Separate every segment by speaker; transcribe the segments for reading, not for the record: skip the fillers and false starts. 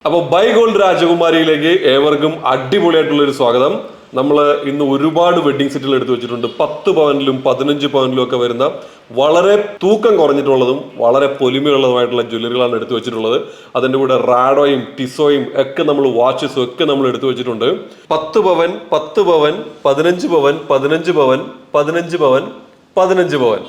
Speaker 1: അപ്പോൾ by gold രാജകുമാരിയിലേക്ക് ഏവർക്കും അടിപൊളിയായിട്ടുള്ളൊരു സ്വാഗതം. നമ്മൾ ഇന്ന് ഒരുപാട് വെഡ്ഡിംഗ് സെറ്റുകൾ എടുത്തു വെച്ചിട്ടുണ്ട്. 10 പവനിലും 15 പവനിലും ഒക്കെ വരുന്ന വളരെ തൂക്കം കുറഞ്ഞിട്ടുള്ളതും വളരെ പൊലിമയുള്ളതുമായിട്ടുള്ള ജ്വല്ലറികളാണ് എടുത്തു വെച്ചിട്ടുള്ളത്. അതിൻ്റെ കൂടെ റാഡോയും ടിസോയും ഒക്കെ നമ്മൾ വാച്ചസും ഒക്കെ നമ്മൾ എടുത്തു വെച്ചിട്ടുണ്ട്. 10 പവൻ 10 പവൻ 15 പവൻ 15 പവൻ 15 പവൻ 15 പവൻ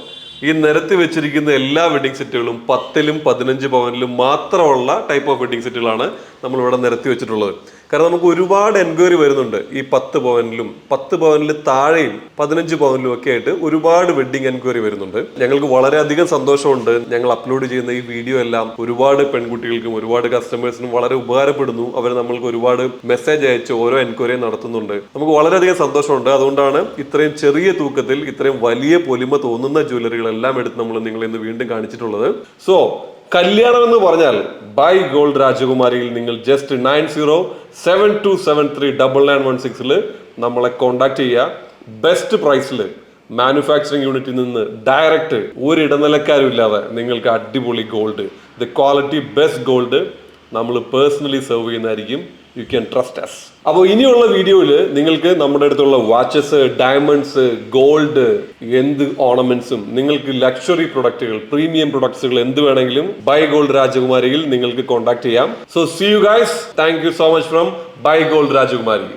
Speaker 1: ഈ നിരത്തി വെച്ചിരിക്കുന്ന എല്ലാ വെഡിങ് സെറ്റുകളും 10ലും 15 പവനിലും മാത്രമുള്ള ടൈപ്പ് ഓഫ് വെഡിങ് സെറ്റുകളാണ് നമ്മളിവിടെ നിരത്തി വെച്ചിട്ടുള്ളത്. കാരണം നമുക്ക് ഒരുപാട് എൻക്വയറി വരുന്നുണ്ട്. ഈ 10 പവനിലും 10 പവനിൽ താഴെയും 15 പവനിലും ഒക്കെ ആയിട്ട് ഒരുപാട് വെഡിങ് എൻക്വയറി വരുന്നുണ്ട്. ഞങ്ങൾക്ക് വളരെയധികം സന്തോഷമുണ്ട്. ഞങ്ങൾ അപ്ലോഡ് ചെയ്യുന്ന ഈ വീഡിയോ എല്ലാം ഒരുപാട് പെൺകുട്ടികൾക്കും ഒരുപാട് കസ്റ്റമേഴ്സിനും വളരെ ഉപകാരപ്പെടുന്നു. അവർ നമ്മൾക്ക് ഒരുപാട് മെസ്സേജ് അയച്ച് ഓരോ എൻക്വയറി നടത്തുന്നുണ്ട്. നമുക്ക് വളരെയധികം സന്തോഷമുണ്ട്. അതുകൊണ്ടാണ് ഇത്രയും ചെറിയ തൂക്കത്തിൽ ഇത്രയും വലിയ പൊലിമ തോന്നുന്ന ജ്വല്ലറികളെല്ലാം എടുത്ത് നമ്മൾ നിങ്ങളെ ഇന്ന് വീണ്ടും കാണിച്ചിട്ടുള്ളത്. സോ കല്യാണം എന്ന് പറഞ്ഞാൽ ബൈ ഗോൾഡ് രാജകുമാരിയിൽ നിങ്ങൾ ജസ്റ്റ് 9072739916 നമ്മളെ കോണ്ടാക്ട് ചെയ്യുക. ബെസ്റ്റ് പ്രൈസിൽ മാനുഫാക്ചറിങ് യൂണിറ്റിൽ നിന്ന് ഡയറക്റ്റ് ഒരു ഇടനിലക്കാരും ഇല്ലാതെ നിങ്ങൾക്ക് അടിപൊളി gold, the quality best gold നമ്മൾ പേഴ്സണലി സെർവ് ചെയ്യുന്നതായിരിക്കും. You can trust us. അപ്പോൾ ഇനിയുള്ള വീഡിയോയിൽ നിങ്ങൾക്ക് നമ്മുടെ അടുത്തുള്ള വാച്ചസ്, ഡയമണ്ട്സ്, ഗോൾഡ്, എന്ത് ഓർണമെന്റ്സും, നിങ്ങൾക്ക് ലക്ഷറി പ്രൊഡക്റ്റുകൾ, പ്രീമിയം പ്രൊഡക്ട്സുകൾ എന്ത് വേണമെങ്കിലും ബൈ ഗോൾഡ് രാജകുമാരിയിൽ നിങ്ങൾക്ക് കോൺടാക്ട് ചെയ്യാം. So see you guys. Thank you so much from buy gold രാജകുമാരി.